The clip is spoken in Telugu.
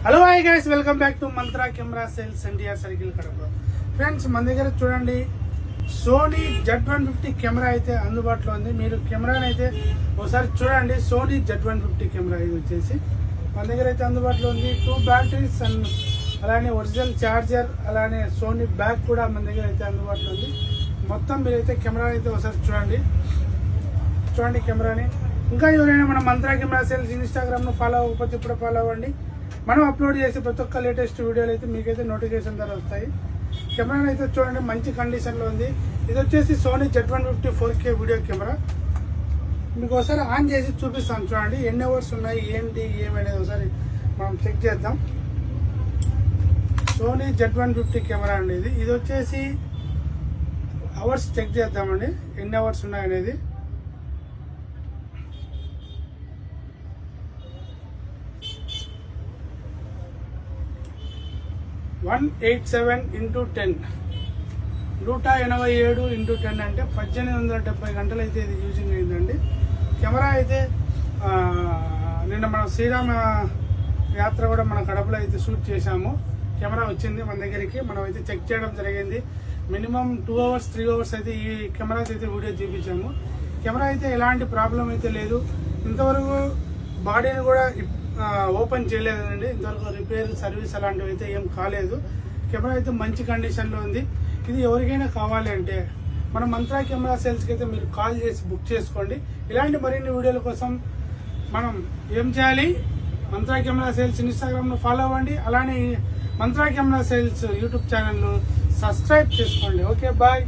Hello hi guys, welcome back to mantra camera sales NTR circle Kadapa. Friends, మన దగ్గర చూడండి సోనీ Z150 కెమెరా అయితే అందుబాటులో ఉంది. మీరు కెమెరాని అయితే ఒకసారి చూడండి. సోనీ Z150 కెమెరా ఇది వచ్చేసి మన దగ్గర అయితే అందుబాటులో ఉంది. 2 బ్యాటరీస్ అండ్ అలానే ఒరిజినల్ ఛార్జర్, అలానే సోనీ బ్యాగ్ కూడా మన దగ్గర అయితే అందుబాటులో ఉంది. మొత్తం మీరైతే కెమెరా అయితే ఒకసారి చూడండి కెమెరాని. ఇంకా ఎవరైనా మన మంత్రా కెమెరా సేల్స్ ఇన్స్టాగ్రామ్ను ఫాలో అవ్వకపోతే ఇప్పుడు ఫాలో అవ్వండి. మనం అప్లోడ్ చేసే ప్రతి ఒక్క లేటెస్ట్ వీడియోలు అయితే మీకైతే నోటిఫికేషన్ ద్వారా వస్తాయి. కెమెరా అయితే చూడండి, మంచి కండిషన్లో ఉంది. ఇది వచ్చేసి Sony Z150 4K video camera. మీకు ఒకసారి ఆన్ చేసి చూపిస్తాను చూడండి, ఎన్ని అవర్స్ ఉన్నాయి ఏంటి ఏమనేది ఒకసారి మనం చెక్ చేద్దాం. సోనీ Z150 కెమెరా అండి ఇది వచ్చేసి అవర్స్ చెక్ చేద్దామండి, ఎన్ని అవర్స్ ఉన్నాయనేది. వన్ 187 × 10 187 × 10 అంటే 1870 గంటలు అయితే ఇది యూజింగ్ అయిందండి. కెమెరా అయితే నిన్న మనం శ్రీరామ యాత్ర కూడా మన కడపలో అయితే షూట్ చేశాము. కెమెరా వచ్చింది మన దగ్గరికి, మనం అయితే చెక్ చేయడం జరిగింది. మినిమం 2 hours 3 hours అయితే ఈ కెమెరాస్ అయితే వీడియో చూపించాము. కెమెరా అయితే ఎలాంటి ప్రాబ్లం అయితే లేదు. ఇంతవరకు బాడీని కూడా ఓపెన్ చేయలేదండి. ఇంతవరకు రిపేర్ సర్వీస్ అలాంటివి అయితే ఏం కాలేదు. కెమెరా అయితే మంచి కండిషన్లో ఉంది. ఇది ఎవరికైనా కావాలి అంటే మన మంత్రా కెమెరా సేల్స్కి అయితే మీరు కాల్ చేసి బుక్ చేసుకోండి. ఇలాంటి మరిన్ని వీడియోల కోసం మనం ఏం చేయాలి, మంత్రా కెమెరా సేల్స్ ఇన్స్టాగ్రామ్ను ఫాలో అవ్వండి. అలానే మంత్రా కెమెరా సేల్స్ యూట్యూబ్ ఛానల్ను సబ్స్క్రైబ్ చేసుకోండి. Okay, bye.